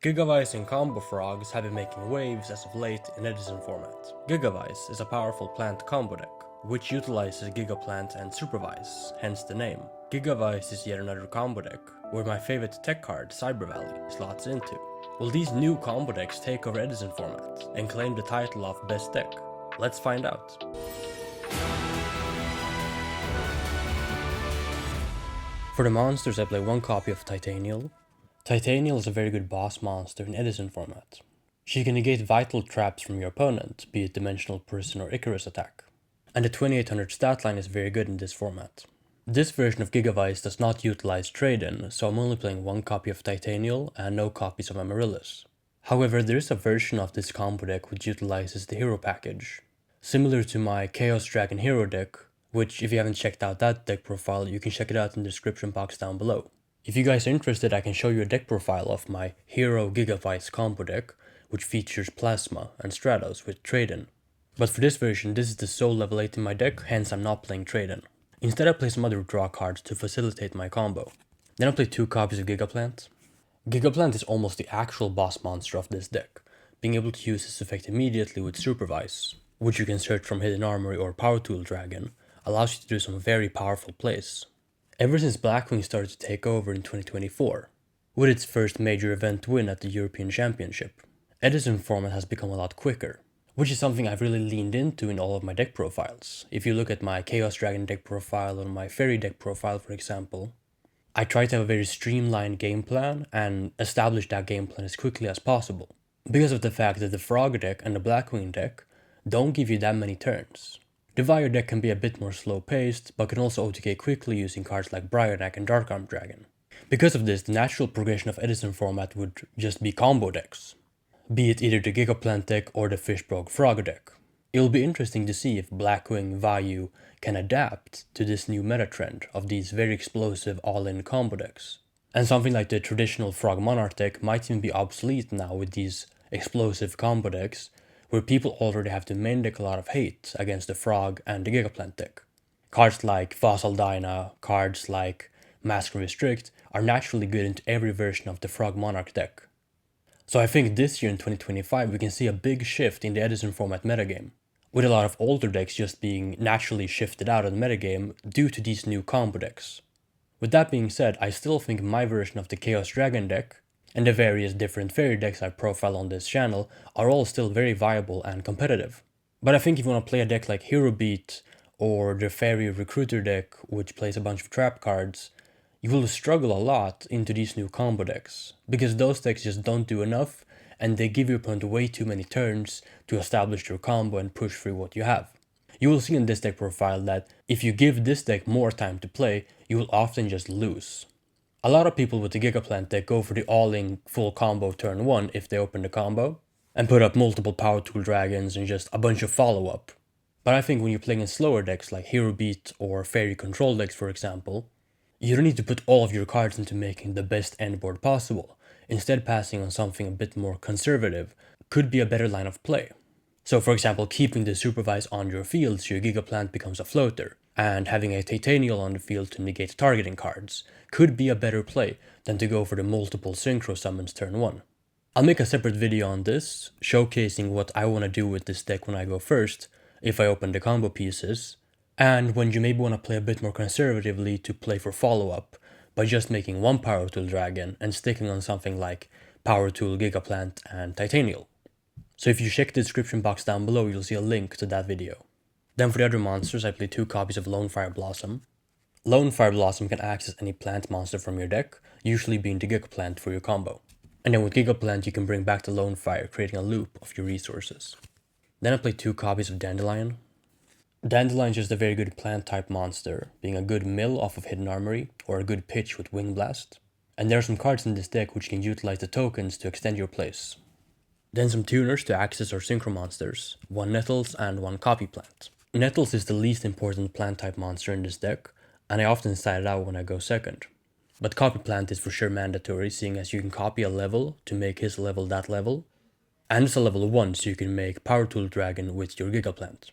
Gigavise and Combo Frogs have been making waves as of late in Edison format. Gigavise is a powerful plant combo deck, which utilizes Gigaplant and Supervise, hence the name. Gigavise is yet another combo deck, where my favorite tech card, Cyber Valley, slots into. Will these new combo decks take over Edison format and claim the title of best deck? Let's find out. For the monsters, I play one copy of Titanial. Titanial is a very good boss monster in Edison format. She can negate vital traps from your opponent, be it Dimensional Prison or Icarus attack. And the 2800 stat line is very good in this format. This version of Gigavise does not utilize trade-in, so I'm only playing one copy of Titanial and no copies of Amaryllis. However, there is a version of this combo deck which utilizes the hero package. Similar to my Chaos Dragon hero deck, which if you haven't checked out that deck profile, you can check it out in the description box down below. If you guys are interested, I can show you a deck profile of my Hero Gigavise combo deck, which features Plasma and Stratos with trade-in. But for this version, this is the sole level 8 in my deck, hence I'm not playing trade-in. Instead I play some other draw cards to facilitate my combo. Then I play 2 copies of Gigaplant. Gigaplant is almost the actual boss monster of this deck, being able to use this effect immediately with Supervise, which you can search from Hidden Armory or Power Tool Dragon, allows you to do some very powerful plays. Ever since Blackwing started to take over in 2024, with its first major event win at the European Championship, Edison format has become a lot quicker, which is something I've really leaned into in all of my deck profiles. If you look at my Chaos Dragon deck profile or my Fairy deck profile, for example, I try to have a very streamlined game plan and establish that game plan as quickly as possible, because of the fact that the Frog deck and the Blackwing deck don't give you that many turns. The Vayu deck can be a bit more slow paced, but can also OTK quickly using cards like Briarneck and Dark Arm Dragon. Because of this, the natural progression of Edison format would just be combo decks, be it either the Gigaplant deck or the Fishborg Frog deck. It will be interesting to see if Blackwing Vayu can adapt to this new meta trend of these very explosive all-in combo decks. And something like the traditional Frog Monarch deck might even be obsolete now with these explosive combo decks, where people already have to main deck a lot of hate against the Frog and the Gigaplant deck. Cards like Fossil Dyna, cards like Mask Restrict are naturally good into every version of the Frog Monarch deck. So I think this year in 2025 we can see a big shift in the Edison format metagame, with a lot of older decks just being naturally shifted out of the metagame due to these new combo decks. With that being said, I still think my version of the Chaos Dragon deck and the various different fairy decks I profile on this channel are all still very viable and competitive. But I think if you want to play a deck like Hero Beat or the Fairy Recruiter deck, which plays a bunch of trap cards, you will struggle a lot into these new combo decks, because those decks just don't do enough and they give your opponent way too many turns to establish your combo and push through what you have. You will see in this deck profile that if you give this deck more time to play, you will often just lose. A lot of people with the Gigaplant deck go for the all-in full combo turn 1 if they open the combo, and put up multiple Power Tool Dragons and just a bunch of follow-up. But I think when you're playing in slower decks like Hero Beat or Fairy Control decks for example, you don't need to put all of your cards into making the best end board possible. Instead, passing on something a bit more conservative could be a better line of play. So for example, keeping the Supervise on your field so your Gigaplant becomes a floater, and having a Titanial on the field to negate targeting cards could be a better play than to go for the multiple Synchro summons turn 1. I'll make a separate video on this, showcasing what I want to do with this deck when I go first, if I open the combo pieces, and when you maybe want to play a bit more conservatively to play for follow-up by just making one Power Tool Dragon and sticking on something like Power Tool, Gigaplant, and Titanial. So if you check the description box down below, you'll see a link to that video. Then for the other monsters, I play 2 copies of Lone Fire Blossom. Lone Fire Blossom can access any plant monster from your deck, usually being the Gigaplant for your combo. And then with Gigaplant you can bring back the Lone Fire, creating a loop of your resources. Then I play 2 copies of Dandelion. Dandelion is just a very good plant type monster, being a good mill off of Hidden Armory, or a good pitch with Wing Blast. And there are some cards in this deck which can utilize the tokens to extend your plays. Then some tuners to access our Synchro monsters, 1 Nettles and 1 Copy Plant. Nettles is the least important plant type monster in this deck, and I often side it out when I go second. But Copy Plant is for sure mandatory, seeing as you can copy a level to make his level that level, and it's a level 1 so you can make Power Tool Dragon with your Gigaplant.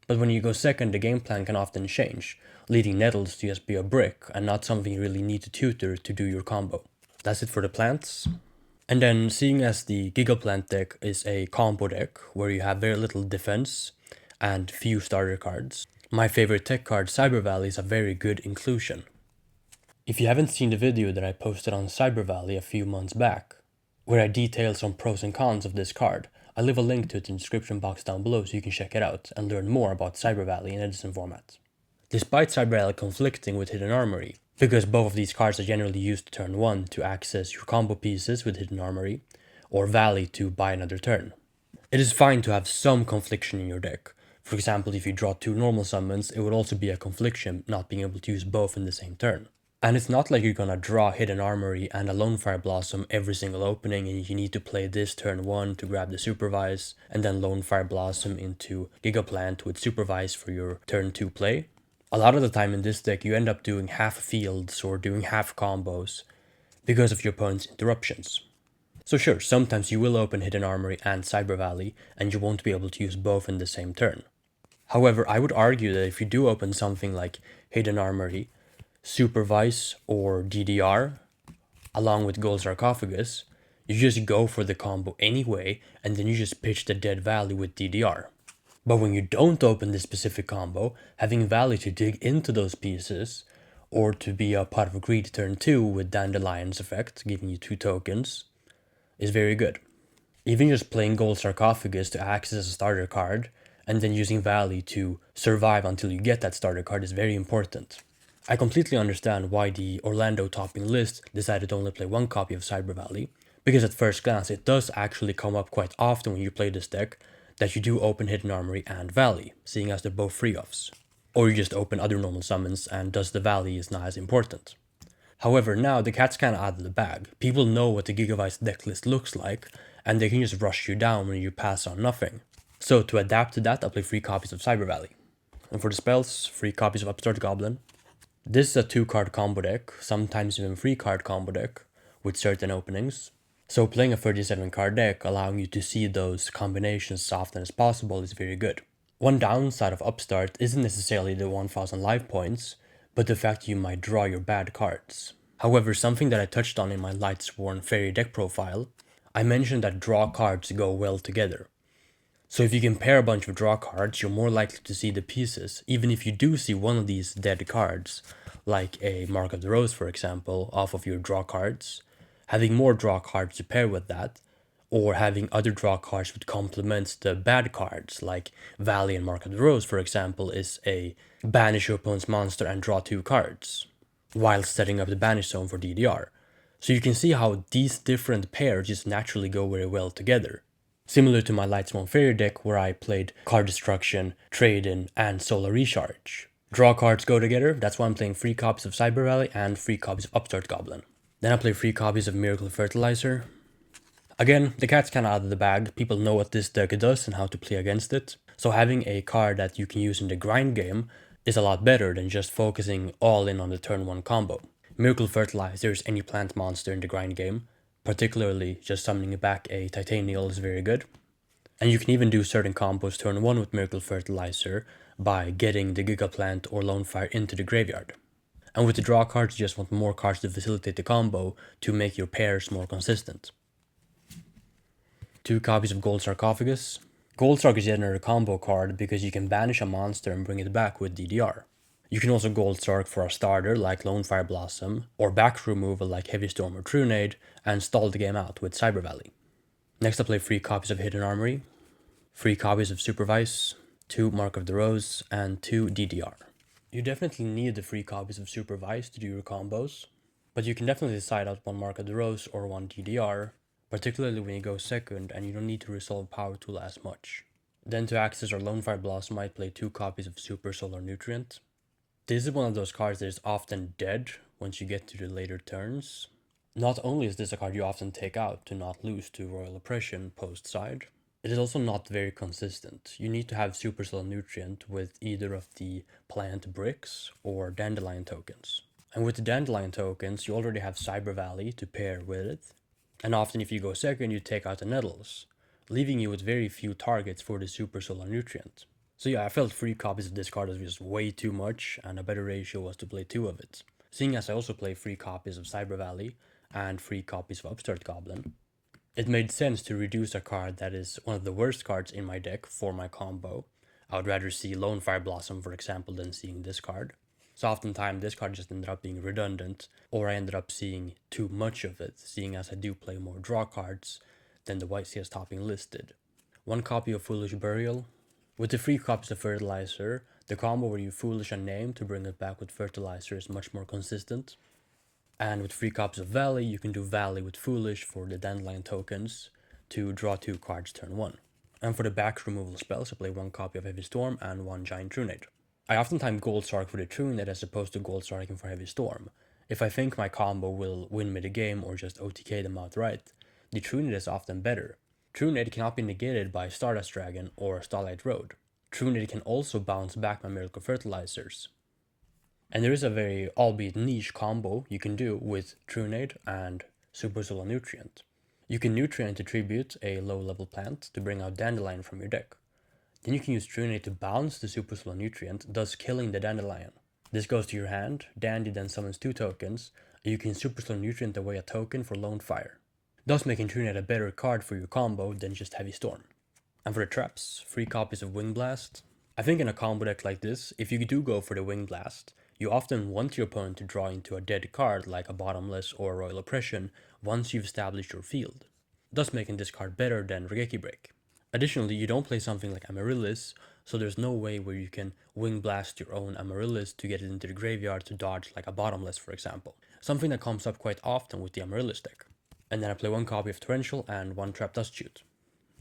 But when you go second, the game plan can often change, leading Nettles to just be a brick and not something you really need to tutor to do your combo. That's it for the plants. And then, seeing as the Giga Plant deck is a combo deck where you have very little defense and few starter cards, my favorite tech card, Cyber Valley, is a very good inclusion. If you haven't seen the video that I posted on Cyber Valley a few months back, where I detail some pros and cons of this card, I'll leave a link to it in the description box down below so you can check it out and learn more about Cyber Valley in Edison format. Despite Cyber Valley conflicting with Hidden Armory, because both of these cards are generally used turn 1 to access your combo pieces with Hidden Armory, or Valley to buy another turn. It is fine to have some confliction in your deck. For example, if you draw 2 normal summons, it would also be a confliction not being able to use both in the same turn. And it's not like you're gonna draw Hidden Armory and a Lone Fire Blossom every single opening and you need to play this turn 1 to grab the Supervise, and then Lone Fire Blossom into Giga Plant with Supervise for your turn 2 play. A lot of the time in this deck you end up doing half fields or doing half combos because of your opponent's interruptions. So sure, sometimes you will open Hidden Armory and Cyber Valley and you won't be able to use both in the same turn. However, I would argue that if you do open something like Hidden Armory, Supervise, or DDR, along with Gold Sarcophagus, you just go for the combo anyway and then you just pitch the dead Valley with DDR. But when you don't open this specific combo, having Valley to dig into those pieces, or to be a pot of greed turn 2 with Dandelion's effect, giving you 2 tokens, is very good. Even just playing Gold Sarcophagus to access a starter card, and then using Valley to survive until you get that starter card is very important. I completely understand why the Orlando topping list decided to only play 1 copy of Cyber Valley, because at first glance it does actually come up quite often when you play this deck that you do open Hidden Armory and Valley, seeing as they're both free offs. Or you just open other normal summons and thus the Valley is not as important. However, now the cat's kinda out of the bag. People know what the Gigavise deck list looks like, and they can just rush you down when you pass on nothing. So to adapt to that, I'll play 3 copies of Cyber Valley. And for the spells, 3 copies of Upstart Goblin. This is a 2-card combo deck, sometimes even 3-card combo deck, with certain openings. So playing a 37-card deck, allowing you to see those combinations as often as possible is very good. One downside of Upstart isn't necessarily the 1000 life points, but the fact you might draw your bad cards. However, something that I touched on in my Lightsworn Fairy deck profile, I mentioned that draw cards go well together. So if you can pair a bunch of draw cards, you're more likely to see the pieces, even if you do see one of these dead cards, like a Mark of the Rose for example, off of your draw cards. Having more draw cards to pair with that, or having other draw cards which complements the bad cards, like Valley and Mark of the Rose for example, is a banish your opponent's monster and draw 2 cards, while setting up the banish zone for DDR. So you can see how these different pairs just naturally go very well together. Similar to my Lightsworn Fairy deck where I played Card Destruction, Trade-In, and Solar Recharge. Draw cards go together, that's why I'm playing 3 copies of Cyber Valley and 3 copies of Upstart Goblin. Then I play 3 copies of Miracle Fertilizer. Again, the cat's kinda out of the bag, people know what this deck does and how to play against it, so having a card that you can use in the grind game is a lot better than just focusing all in on the turn 1 combo. Miracle Fertilizer is any plant monster in the grind game, particularly just summoning back a Titanial is very good. And you can even do certain combos turn 1 with Miracle Fertilizer by getting the Giga Plant or Lone Fire into the graveyard. And with the draw cards, you just want more cards to facilitate the combo to make your pairs more consistent. 2 copies of Gold Sarcophagus. Gold Sarc is yet another combo card because you can banish a monster and bring it back with DDR. You can also Gold Sarc for a starter like Lone Fire Blossom, or back removal like Heavy Storm or Trunade, and stall the game out with Cyber Valley. Next I play 3 copies of Hidden Armory, 3 copies of Supervise, 2 Mark of the Rose, and 2 DDR. You definitely need the 3 copies of Supervise to do your combos, but you can definitely decide out 1 Mark of the Rose or 1 DDR, particularly when you go second and you don't need to resolve Power Tool as much. Then to access our Lone Fire Blossom, I play 2 copies of Super Solar Nutrient. This is one of those cards that is often dead once you get to the later turns. Not only is this a card you often take out to not lose to Royal Oppression post-side, it is also not very consistent. You need to have Super Solar Nutrient with either of the plant bricks or Dandelion tokens. And with the Dandelion tokens, you already have Cyber Valley to pair with it. And often if you go second, you take out the Nettles, leaving you with very few targets for the Super Solar Nutrient. So yeah, I felt 3 copies of this card was just way too much, and a better ratio was to play 2 of it. Seeing as I also play 3 copies of Cyber Valley and 3 copies of Upstart Goblin, It made sense to reduce a card that is one of the worst cards in my deck for my combo. I would rather see Lone Fire Blossom, for example, than seeing this card. So oftentimes this card just ended up being redundant, or I ended up seeing too much of it, seeing as I do play more draw cards than the White CS topping listed. One copy of Foolish Burial. With the 3 copies of Fertilizer, the combo where you Foolish a name to bring it back with Fertilizer is much more consistent. And with 3 copies of Valley, you can do Valley with Foolish for the Dandelion tokens to draw 2 cards turn 1. And for the back removal spells, I play 1 copy of Heavy Storm and 1 Giant Trunade. I oftentimes Gold Sark for the Trunade as opposed to Gold Sarking for Heavy Storm. If I think my combo will win me the game or just OTK them outright, the Trunade is often better. Trunade cannot be negated by Stardust Dragon or Starlight Road. Trunade can also bounce back my Miracle Fertilizers. And there is a very, albeit niche, combo you can do with Trunade and Super Solar Nutrient. You can Nutrient to tribute a low-level plant to bring out Dandelion from your deck. Then you can use Trunade to bounce the Super Solar Nutrient, thus killing the Dandelion. This goes to your hand, Dandy then summons 2 tokens, and you can Super Solar Nutrient away a token for Lone Fire, thus making Trunade a better card for your combo than just Heavy Storm. And for the traps, 3 copies of Wing Blast. I think in a combo deck like this, if you do go for the Wing Blast, you often want your opponent to draw into a dead card like a Bottomless or a Royal Oppression once you've established your field, thus making this card better than Regeki Break. Additionally, you don't play something like Amaryllis, so there's no way where you can Wing Blast your own Amaryllis to get it into the graveyard to dodge like a Bottomless, for example. Something that comes up quite often with the Amaryllis deck. And then I play 1 copy of Torrential and 1 Trap Dust Shoot.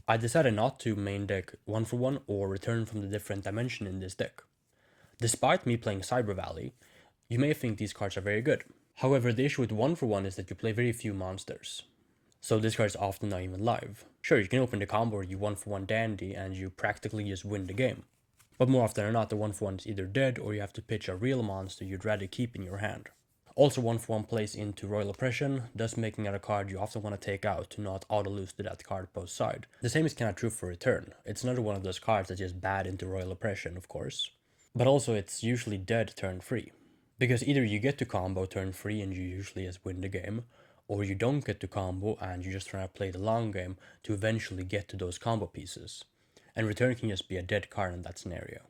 I decided not to main deck 1-for-1 or return from the different dimension in this deck. Despite me playing Cyber Valley, you may think these cards are very good. However, the issue with 1-for-1 is that you play very few monsters. So this card is often not even live. Sure, you can open the combo where you 1-for-1 Dandy and you practically just win the game. But more often than not, the 1-for-1 is either dead or you have to pitch a real monster you'd rather keep in your hand. Also, 1-for-1 plays into Royal Oppression, thus making it a card you often want to take out to not auto-lose to that card post side. The same is kinda true for Return. It's another one of those cards that's just bad into Royal Oppression, of course. But also, it's usually dead turn 3. Because either you get to combo turn 3 and you usually just win the game, or you don't get to combo and you just try to play the long game to eventually get to those combo pieces. And Return can just be a dead card in that scenario.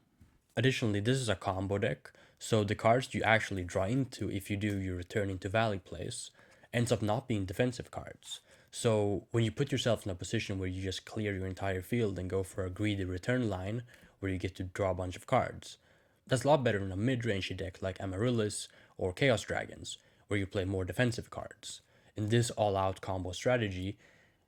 Additionally, this is a combo deck, so the cards you actually draw into if you do your Return into Valley plays ends up not being defensive cards. So when you put yourself in a position where you just clear your entire field and go for a greedy Return line where you get to draw a bunch of cards, that's a lot better than a mid-range deck like Amaryllis or Chaos Dragons, where you play more defensive cards. In this all-out combo strategy,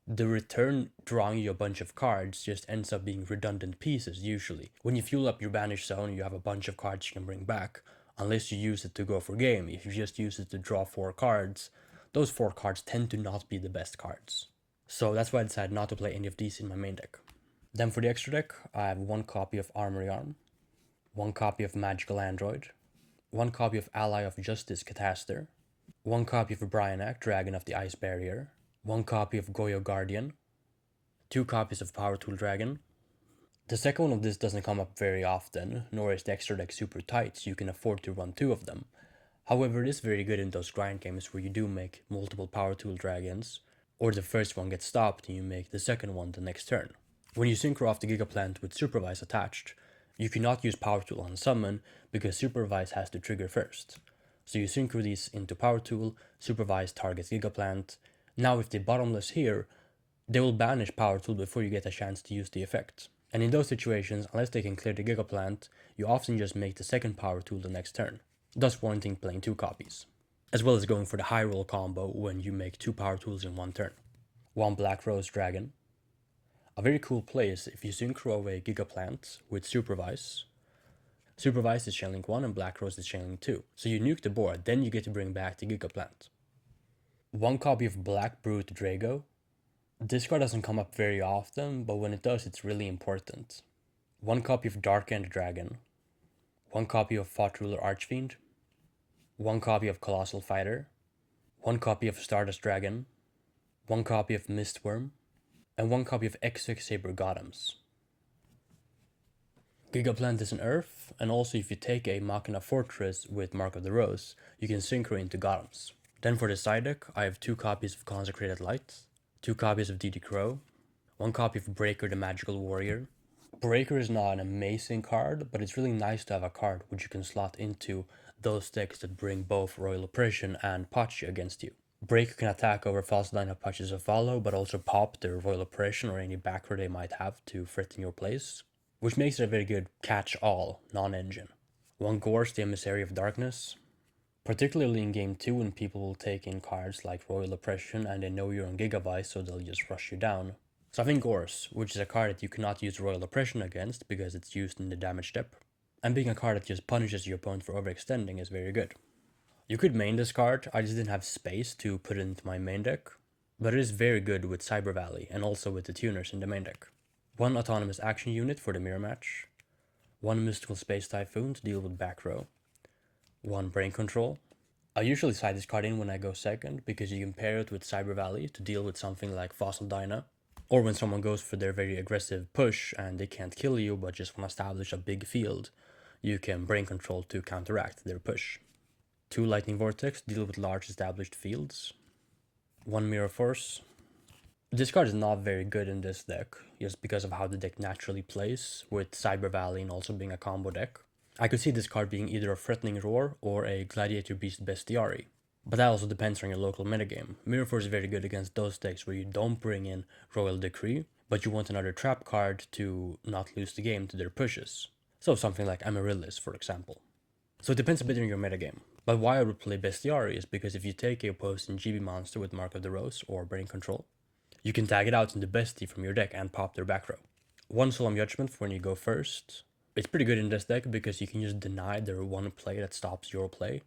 the Return drawing you a bunch of cards just ends up being redundant pieces usually. When you fuel up your Banish Zone, you have a bunch of cards you can bring back, unless you use it to go for game. If you just use it to draw 4 cards, those 4 cards tend to not be the best cards. So that's why I decided not to play any of these in my main deck. Then for the extra deck, I have 1 copy of Armory Arm, 1 copy of Magical Android, 1 copy of Ally of Justice Cataster, 1 copy of Bryanak, Dragon of the Ice Barrier, 1 copy of Goyo Guardian, 2 copies of Power Tool Dragon. The second one of this doesn't come up very often, nor is the extra deck super tight, so you can afford to run 2 of them. However, it is very good in those grind games where you do make multiple Power Tool Dragons, or the first one gets stopped and you make the second one the next turn. When you synchro off the Gigaplant with Supervise attached, you cannot use Power Tool on summon because Supervise has to trigger first. So you synchro these into Power Tool, Supervise targets Gigaplant. Now if they bottomless here, they will banish Power Tool before you get a chance to use the effect. And in those situations, unless they can clear the Gigaplant, you often just make the second Power Tool the next turn, thus warranting playing 2 copies. As well as going for the high roll combo when you make 2 Power Tools in 1 turn. 1 Black Rose Dragon. A very cool play is if you synchro away Gigaplant with Supervise. Supervise is Chainlink 1 and Black Rose is Chainlink 2. So you nuke the board, then you get to bring back the Gigaplant. 1 copy of Black Brute Drago. This card doesn't come up very often, but when it does, it's really important. 1 copy of Dark End Dragon. 1 copy of Thought Ruler Archfiend. 1 copy of Colossal Fighter. 1 copy of Stardust Dragon. 1 copy of Mistworm. And 1 copy of XX Saber Gothams. Gigaplant is an Earth, and also if you take a Machina Fortress with Mark of the Rose, you can synchro into Gothams. Then for the side deck, I have 2 copies of Consecrated Light, 2 copies of DD Crow, 1 copy of Breaker the Magical Warrior. Breaker is not an amazing card, but it's really nice to have a card which you can slot into those decks that bring both Royal Oppression and Pachi against you. Breaker can attack over false lineup Pachis of Follow, but also pop their Royal Oppression or any backer they might have to threaten your place, which makes it a very good catch-all, non-engine. 1 Gorse, the Emissary of Darkness. Particularly in Game 2 when people will take in cards like Royal Oppression and they know you're on Gigavise, so they'll just rush you down. So I think Gorse, which is a card that you cannot use Royal Oppression against because it's used in the damage step, and being a card that just punishes your opponent for overextending is very good. You could main this card, I just didn't have space to put it into my main deck, but it is very good with Cyber Valley and also with the tuners in the main deck. 1 Autonomous Action Unit for the mirror match, 1 Mystical Space Typhoon to deal with back row, 1 Brain Control. I usually side this card in when I go second because you can pair it with Cyber Valley to deal with something like Fossil Dyna, or when someone goes for their very aggressive push and they can't kill you but just want to establish a big field, you can Brain Control to counteract their push. 2 Lightning Vortex to deal with large established fields, 1 Mirror Force. This card is not very good in this deck, just because of how the deck naturally plays, with Cyber Valley and also being a combo deck. I could see this card being either a Threatening Roar or a Gladiator Beast Bestiary, but that also depends on your local metagame. Mirror Force is very good against those decks where you don't bring in Royal Decree, but you want another trap card to not lose the game to their pushes. So something like Amaryllis, for example. So it depends a bit on your metagame. But why I would play Bestiary is because if you take a opposing GB monster with Mark of the Rose or Brain Control, you can tag it out into Bestie from your deck and pop their back row. 1 Solemn Judgment for when you go first. It's pretty good in this deck because you can just deny their 1 play that stops your play.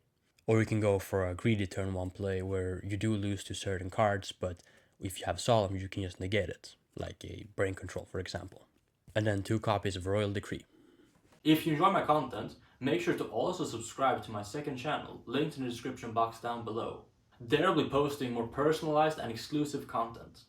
Or you can go for a greedy turn 1 play where you do lose to certain cards, but if you have Solemn you can just negate it, like a Brain Control for example. And then 2 copies of Royal Decree. If you enjoy my content, make sure to also subscribe to my second channel, linked in the description box down below. There I'll be posting more personalized and exclusive content.